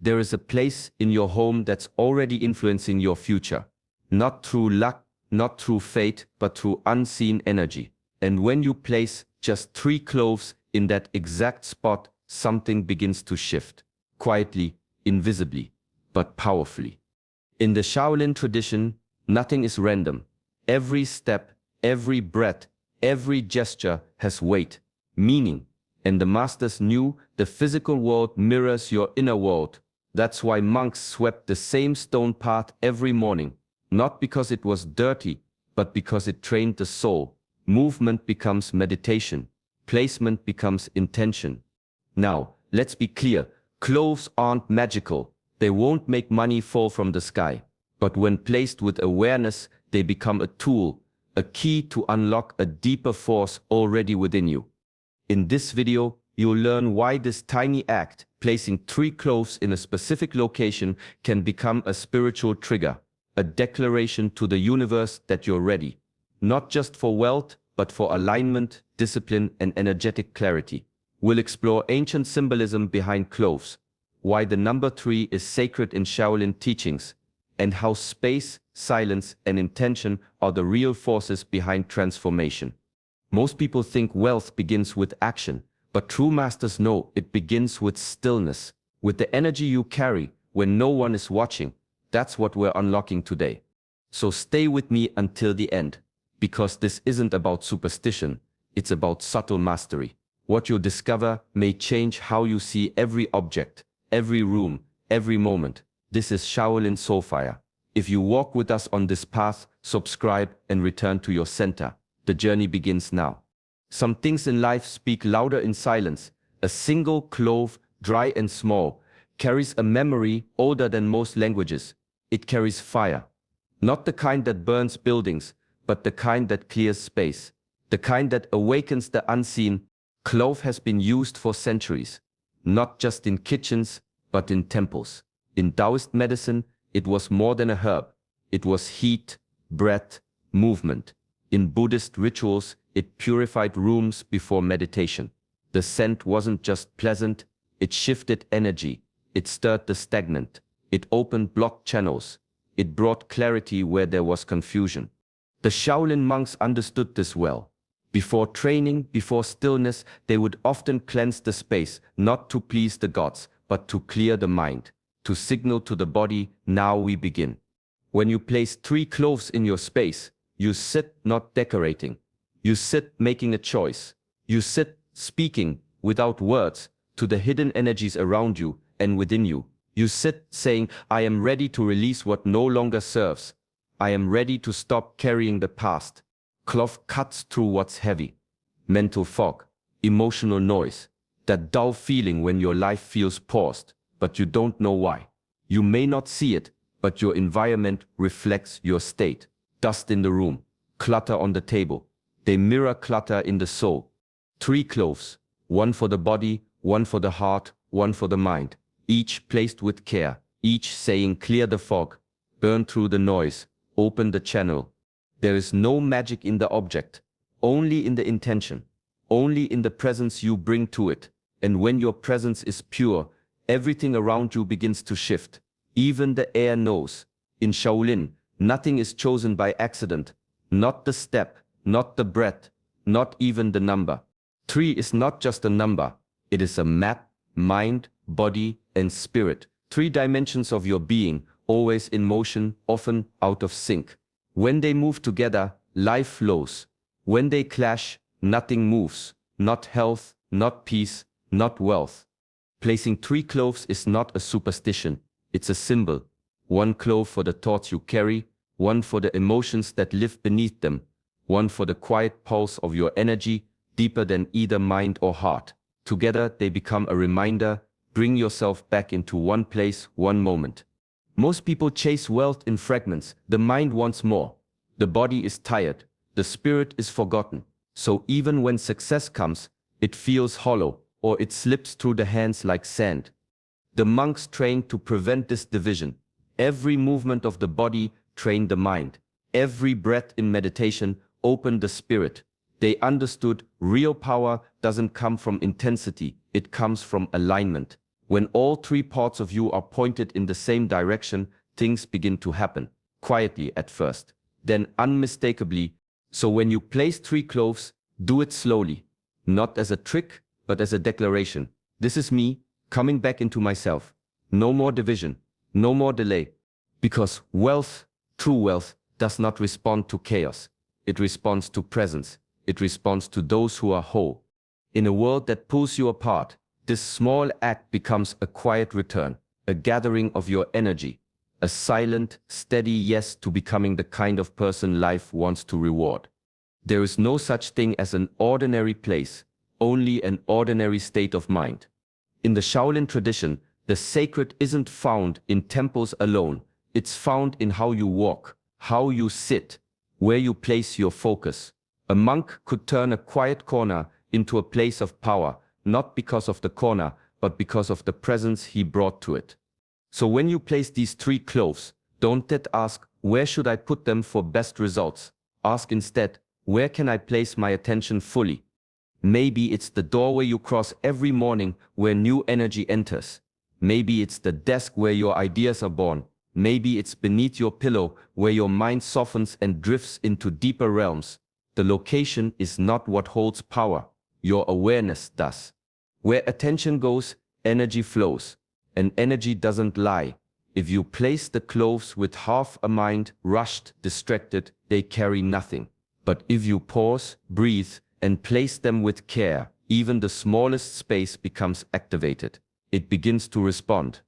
There is a place in your home that's already influencing your future. Not through luck, not through fate, but through unseen energy. And when you place just 3 cloves in that exact spot, something begins to shift. Quietly, invisibly, but powerfully. In the Shaolin tradition, nothing is random. Every step, every breath, every gesture has weight, meaning. And the masters knew the physical world mirrors your inner world. That's why monks swept the same stone path every morning. Not because it was dirty, but because it trained the soul. Movement becomes meditation. Placement becomes intention. Now, let's be clear. Cloves aren't magical. They won't make money fall from the sky. But when placed with awareness, they become a tool, a key to unlock a deeper force already within you. In this video, you'll learn why this tiny act, placing 3 cloves in a specific location, can become a spiritual trigger, a declaration to the universe that you're ready. Not just for wealth, but for alignment, discipline, and energetic clarity. We'll explore ancient symbolism behind cloves, why the number 3 is sacred in Shaolin teachings, and how space, silence, and intention are the real forces behind transformation. Most people think wealth begins with action, but true masters know it begins with stillness, with the energy you carry when no one is watching. That's what we're unlocking today. So stay with me until the end, because this isn't about superstition, it's about subtle mastery. What you'll discover may change how you see every object, every room, every moment. This is Shaolin Soulfire. If you walk with us on this path, subscribe and return to your center. The journey begins now. Some things in life speak louder in silence. A single clove, dry and small, carries a memory older than most languages. It carries fire. Not the kind that burns buildings, but the kind that clears space. The kind that awakens the unseen. Clove has been used for centuries. Not just in kitchens, but in temples. In Taoist medicine, it was more than a herb. It was heat, breath, movement. In Buddhist rituals, it purified rooms before meditation. The scent wasn't just pleasant, it shifted energy. It stirred the stagnant. It opened blocked channels. It brought clarity where there was confusion. The Shaolin monks understood this well. Before training, before stillness, they would often cleanse the space, not to please the gods, but to clear the mind, to signal to the body, now we begin. When you place 3 cloves in your space, you sit not decorating. You sit making a choice. You sit speaking, without words, to the hidden energies around you and within you. You sit saying, I am ready to release what no longer serves. I am ready to stop carrying the past. Clove cuts through what's heavy. Mental fog, emotional noise, that dull feeling when your life feels paused, but you don't know why. You may not see it, but your environment reflects your state. Dust in the room, clutter on the table. They mirror clutter in the soul. 3 cloves, one for the body, one for the heart, one for the mind. Each placed with care, each saying clear the fog, burn through the noise, open the channel. There is no magic in the object, only in the intention, only in the presence you bring to it. And when your presence is pure, everything around you begins to shift. Even the air knows. In Shaolin, nothing is chosen by accident. Not the step, not the breath, not even the number. 3 is not just a number. It is a map, mind, body, and spirit. 3 dimensions of your being, always in motion, often out of sync. When they move together, life flows. When they clash, nothing moves. Not health, not peace, not wealth. Placing 3 cloves is not a superstition. It's a symbol. 1 clove for the thoughts you carry, 1 for the emotions that live beneath them, 1 for the quiet pulse of your energy, deeper than either mind or heart. Together they become a reminder. Bring yourself back into one place, one moment. Most people chase wealth in fragments. The mind wants more. The body is tired. The spirit is forgotten. So even when success comes, it feels hollow, or it slips through the hands like sand. The monks trained to prevent this division. Every movement of the body trained the mind. Every breath in meditation opened the spirit. They understood real power doesn't come from intensity, it comes from alignment. When all three parts of you are pointed in the same direction, things begin to happen, quietly at first, then unmistakably. So when you place 3 cloves, do it slowly, not as a trick, but as a declaration. This is me, coming back into myself. No more division, no more delay. Because wealth, true wealth, does not respond to chaos. It responds to presence. It responds to those who are whole. In a world that pulls you apart, this small act becomes a quiet return, a gathering of your energy, a silent, steady yes to becoming the kind of person life wants to reward. There is no such thing as an ordinary place, only an ordinary state of mind. In the Shaolin tradition, the sacred isn't found in temples alone. It's found in how you walk, how you sit, where you place your focus. A monk could turn a quiet corner into a place of power, not because of the corner, but because of the presence he brought to it. So when you place these 3 cloves, don't ask, where should I put them for best results? Ask instead, where can I place my attention fully? Maybe it's the doorway you cross every morning where new energy enters. Maybe it's the desk where your ideas are born. Maybe it's beneath your pillow where your mind softens and drifts into deeper realms. The location is not what holds power. Your awareness does. Where attention goes, energy flows. And energy doesn't lie. If you place the cloves with half a mind, rushed, distracted, they carry nothing. But if you pause, breathe, and place them with care, even the smallest space becomes activated. It begins to respond.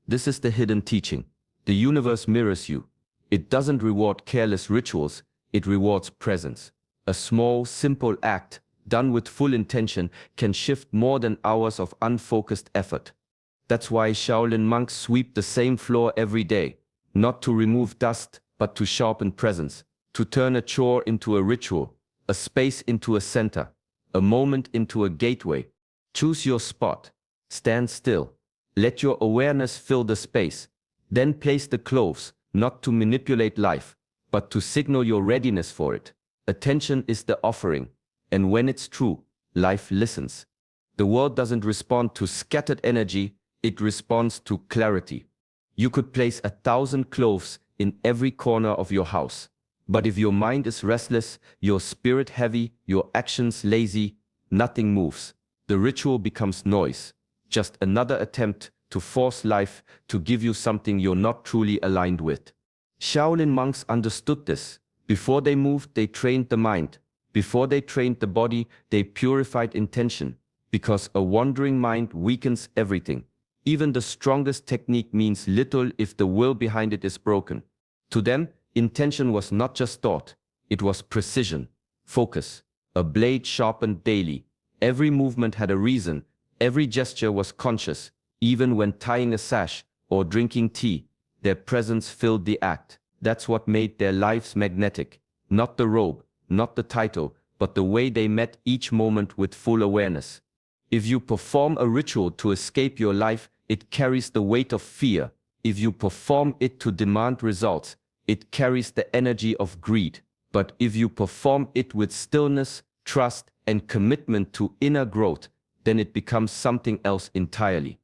This is the hidden teaching. The universe mirrors you. It doesn't reward careless rituals, it rewards presence. A small, simple act, done with full intention, can shift more than hours of unfocused effort. That's why Shaolin monks sweep the same floor every day, not to remove dust, but to sharpen presence, to turn a chore into a ritual, a space into a center, a moment into a gateway. Choose your spot. Stand still. Let your awareness fill the space. Then place the cloves, not to manipulate life, but to signal your readiness for it. Attention is the offering, and when it's true, life listens. The world doesn't respond to scattered energy, it responds to clarity. You could place 1,000 cloves in every corner of your house. But if your mind is restless, your spirit heavy, your actions lazy, nothing moves. The ritual becomes noise, just another attempt to force life to give you something you're not truly aligned with. Shaolin monks understood this. Before they moved, they trained the mind. Before they trained the body, they purified intention. Because a wandering mind weakens everything. Even the strongest technique means little if the will behind it is broken. To them, intention was not just thought, it was precision, focus, a blade sharpened daily. Every movement had a reason, every gesture was conscious. Even when tying a sash or drinking tea, their presence filled the act. That's what made their lives magnetic. Not the robe, not the title, but the way they met each moment with full awareness. If you perform a ritual to escape your life, it carries the weight of fear. If you perform it to demand results, it carries the energy of greed. But if you perform it with stillness, trust, and commitment to inner growth, then it becomes something else entirely.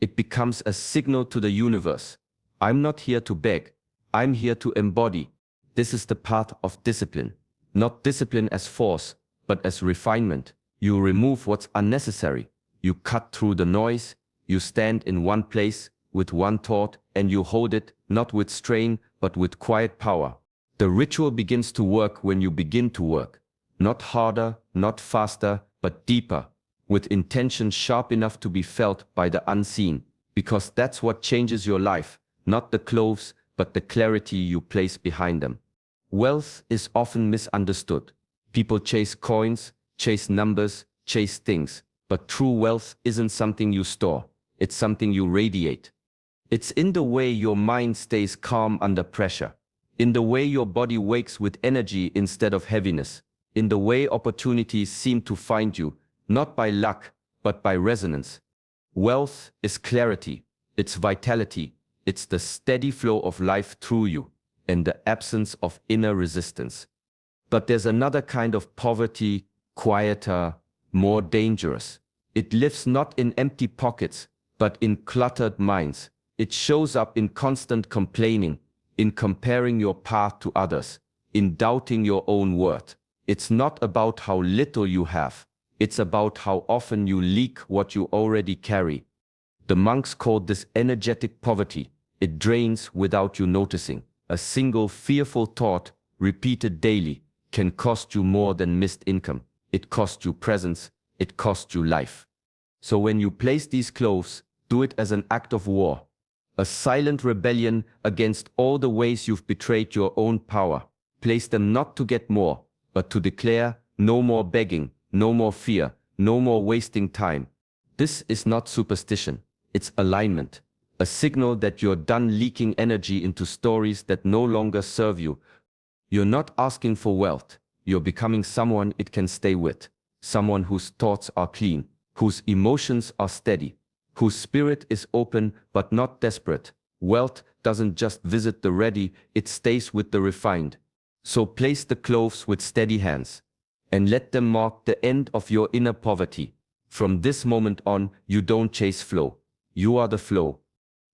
It becomes a signal to the universe. I'm not here to beg. I'm here to embody. This is the path of discipline. Not discipline as force, but as refinement. You remove what's unnecessary. You cut through the noise. You stand in one place with one thought, and you hold it, not with strain, but with quiet power. The ritual begins to work when you begin to work. Not harder, not faster, but deeper, with intention sharp enough to be felt by the unseen, because that's what changes your life, not the cloves, but the clarity you place behind them. Wealth is often misunderstood. People chase coins, chase numbers, chase things, but true wealth isn't something you store, it's something you radiate. It's in the way your mind stays calm under pressure, in the way your body wakes with energy instead of heaviness, in the way opportunities seem to find you, not by luck, but by resonance. Wealth is clarity, it's vitality, it's the steady flow of life through you, and the absence of inner resistance. But there's another kind of poverty, quieter, more dangerous. It lives not in empty pockets, but in cluttered minds. It shows up in constant complaining, in comparing your path to others, in doubting your own worth. It's not about how little you have. It's about how often you leak what you already carry. The monks called this energetic poverty. It drains without you noticing. A single fearful thought, repeated daily, can cost you more than missed income. It costs you presence. It costs you life. So when you place these cloves, do it as an act of war. A silent rebellion against all the ways you've betrayed your own power. Place them not to get more, but to declare no more begging, no more fear, no more wasting time. This is not superstition. It's alignment. A signal that you're done leaking energy into stories that no longer serve you. You're not asking for wealth. You're becoming someone it can stay with. Someone whose thoughts are clean, whose emotions are steady, whose spirit is open but not desperate. Wealth doesn't just visit the ready, it stays with the refined. So place the cloves with steady hands, and let them mark the end of your inner poverty. From this moment on, you don't chase flow. You are the flow.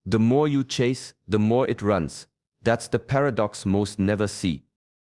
The more you chase, the more it runs. That's the paradox most never see.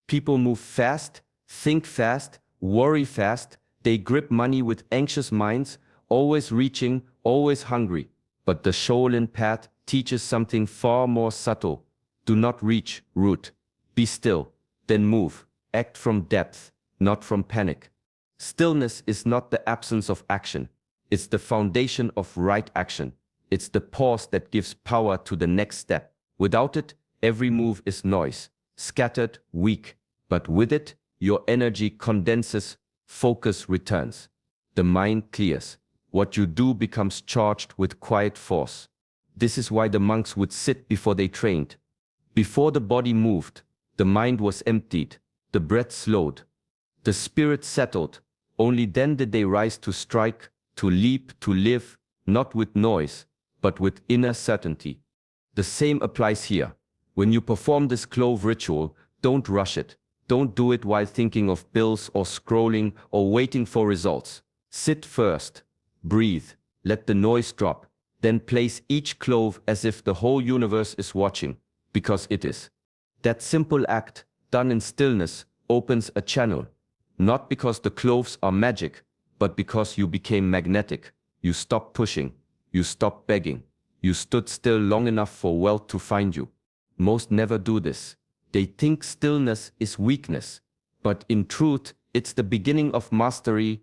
People move fast, think fast, worry fast. They grip money with anxious minds, always reaching, always hungry. But the Shaolin path teaches something far more subtle. Do not reach, root. Be still, then move. Act from depth, not from panic. Stillness is not the absence of action. It's the foundation of right action. It's the pause that gives power to the next step. Without it, every move is noise, scattered, weak. But with it, your energy condenses, focus returns. The mind clears. What you do becomes charged with quiet force. This is why the monks would sit before they trained. Before the body moved, the mind was emptied, the breath slowed, the spirit settled. Only then did they rise to strike, to leap, to live, not with noise, but with inner certainty. The same applies here. When you perform this clove ritual, don't rush it. Don't do it while thinking of bills or scrolling or waiting for results. Sit first. Breathe. Let the noise drop. Then place each clove as if the whole universe is watching, because it is. That simple act, done in stillness, opens a channel. Not because the cloves are magic, but because you became magnetic. You stopped pushing. You stopped begging. You stood still long enough for wealth to find you. Most never do this. They think stillness is weakness. But in truth, it's the beginning of mastery.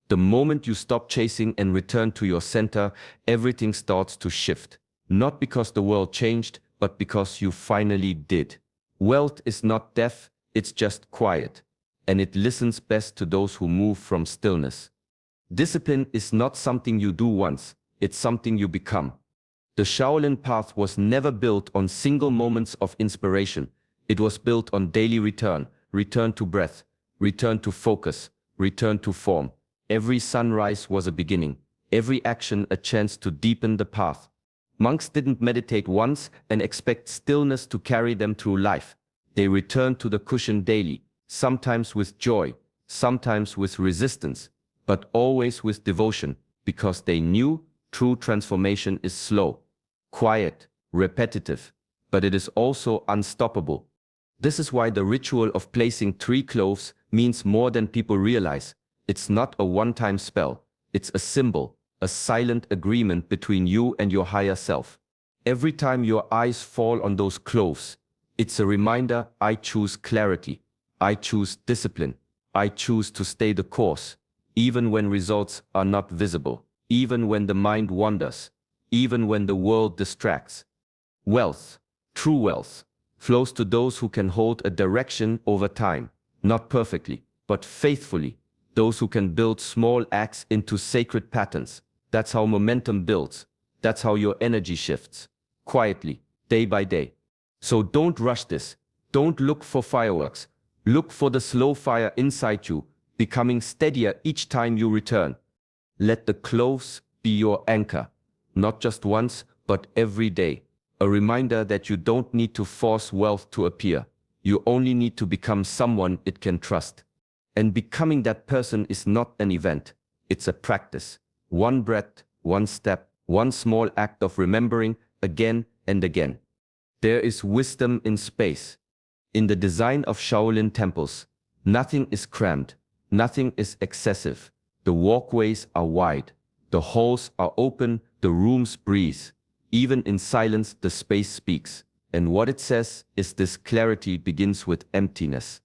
The moment you stop chasing and return to your center, everything starts to shift. Not because the world changed, but because you finally did. Wealth is not deaf, it's just quiet. And it listens best to those who move from stillness. Discipline is not something you do once. It's something you become. The Shaolin path was never built on single moments of inspiration. It was built on daily return to breath, return to focus, return to form. Every sunrise was a beginning, every action a chance to deepen the path. Monks didn't meditate once and expect stillness to carry them through life. They returned to the cushion daily, sometimes with joy, sometimes with resistance, but always with devotion, because they knew true transformation is slow, quiet, repetitive, but it is also unstoppable. This is why the ritual of placing 3 cloves means more than people realize. It's not a one-time spell. It's a symbol, a silent agreement between you and your higher self. Every time your eyes fall on those cloves, it's a reminder: I choose clarity. I choose discipline. I choose to stay the course, even when results are not visible. Even when the mind wanders, even when the world distracts. Wealth, true wealth, flows to those who can hold a direction over time, not perfectly, but faithfully. Those who can build small acts into sacred patterns. That's how momentum builds. That's how your energy shifts, quietly, day by day. So don't rush this. Don't look for fireworks. Look for the slow fire inside you, becoming steadier each time you return. Let the cloves be your anchor, not just once, but every day. A reminder that you don't need to force wealth to appear. You only need to become someone it can trust. And becoming that person is not an event. It's a practice. One breath, one step, One small act of remembering again and again. There is wisdom in space. In the design of Shaolin temples, nothing is crammed, nothing is excessive. The walkways are wide, the halls are open, the rooms breathe. Even in silence, the space speaks. And what it says is this: clarity begins with emptiness.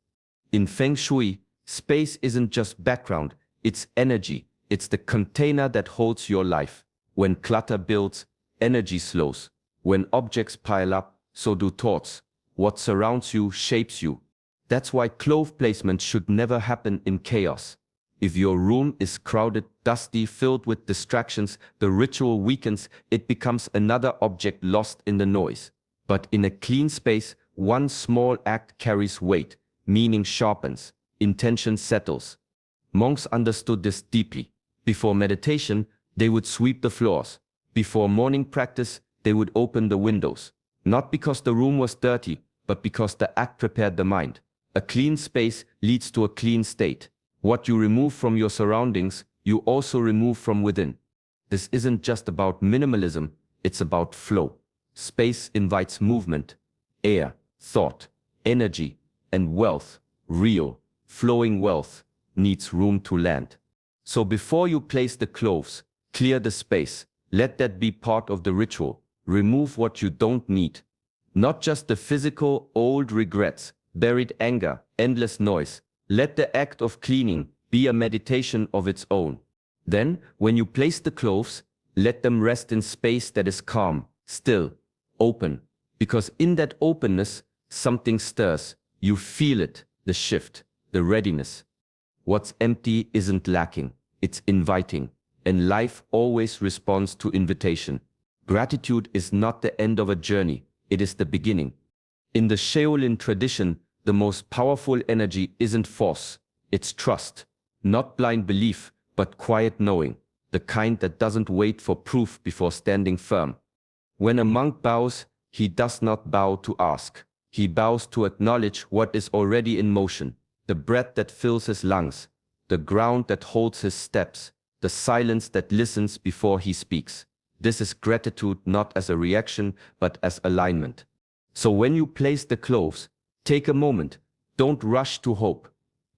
In Feng Shui, space isn't just background, it's energy. It's the container that holds your life. When clutter builds, energy slows. When objects pile up, so do thoughts. What surrounds you shapes you. That's why clove placement should never happen in chaos. If your room is crowded, dusty, filled with distractions, the ritual weakens, it becomes another object lost in the noise. But in a clean space, one small act carries weight, meaning sharpens, intention settles. Monks understood this deeply. Before meditation, they would sweep the floors. Before morning practice, they would open the windows. Not because the room was dirty, but because the act prepared the mind. A clean space leads to a clean state. What you remove from your surroundings, you also remove from within. This isn't just about minimalism, it's about flow. Space invites movement, air, thought, energy, and wealth. Real, flowing wealth needs room to land. So before you place the cloves, clear the space. Let that be part of the ritual. Remove what you don't need. Not just the physical, old regrets, buried anger, endless noise. Let the act of cleaning be a meditation of its own. Then, when you place the cloves, let them rest in space that is calm, still, open. Because in that openness, something stirs. You feel it, the shift, the readiness. What's empty isn't lacking, it's inviting. And life always responds to invitation. Gratitude is not the end of a journey, it is the beginning. In the Shaolin tradition, the most powerful energy isn't force, it's trust. Not blind belief, but quiet knowing, the kind that doesn't wait for proof before standing firm. When a monk bows, he does not bow to ask. He bows to acknowledge what is already in motion, the breath that fills his lungs, the ground that holds his steps, the silence that listens before he speaks. This is gratitude not as a reaction, but as alignment. So when you place the cloves, take a moment. Don't rush to hope.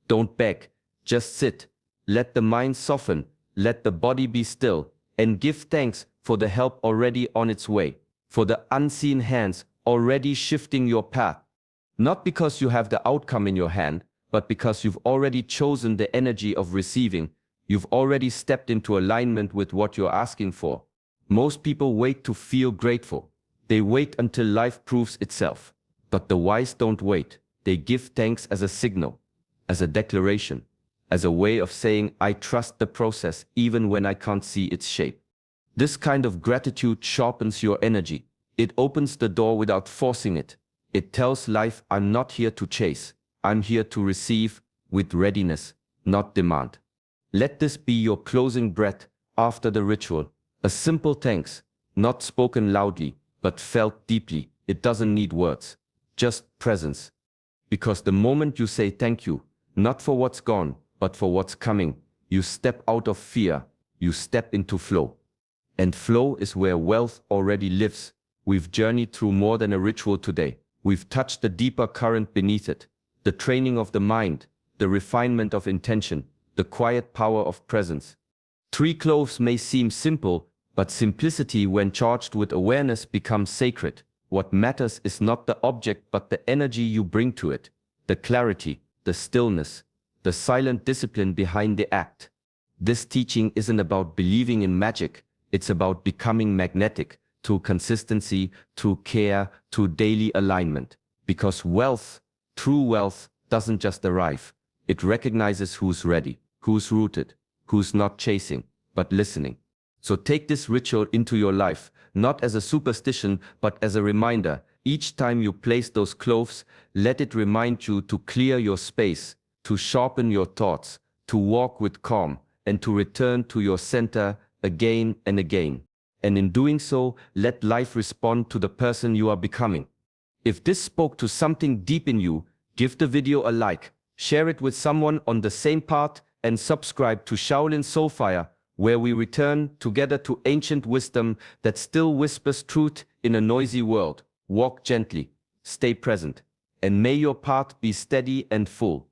Don't beg. Just sit. Let the mind soften. Let the body be still. And give thanks for the help already on its way. For the unseen hands already shifting your path. Not because you have the outcome in your hand, but because you've already chosen the energy of receiving. You've already stepped into alignment with what you're asking for. Most people wait to feel grateful. They wait until life proves itself. But the wise don't wait. They give thanks as a signal, as a declaration, as a way of saying, I trust the process even when I can't see its shape. This kind of gratitude sharpens your energy. It opens the door without forcing it. It tells life, I'm not here to chase. I'm here to receive with readiness, not demand. Let this be your closing breath after the ritual. A simple thanks, not spoken loudly, but felt deeply. It doesn't need words, just presence. Because the moment you say thank you, not for what's gone, but for what's coming, you step out of fear, you step into flow. And flow is where wealth already lives. We've journeyed through more than a ritual today. We've touched the deeper current beneath it, the training of the mind, the refinement of intention, the quiet power of presence. 3 cloves may seem simple, but simplicity when charged with awareness becomes sacred. What matters is not the object but the energy you bring to it, the clarity, the stillness, the silent discipline behind the act. This teaching isn't about believing in magic, it's about becoming magnetic, through consistency, through care, through daily alignment. Because wealth, true wealth, doesn't just arrive. It recognizes who's ready, who's rooted, who's not chasing, but listening. So take this ritual into your life, not as a superstition, but as a reminder. Each time you place those cloves, let it remind you to clear your space, to sharpen your thoughts, to walk with calm, and to return to your center again and again. And in doing so, let life respond to the person you are becoming. If this spoke to something deep in you, give the video a like, share it with someone on the same path, and subscribe to Shaolin Soulfire where we return together to ancient wisdom that still whispers truth in a noisy world. Walk gently, stay present, and may your path be steady and full.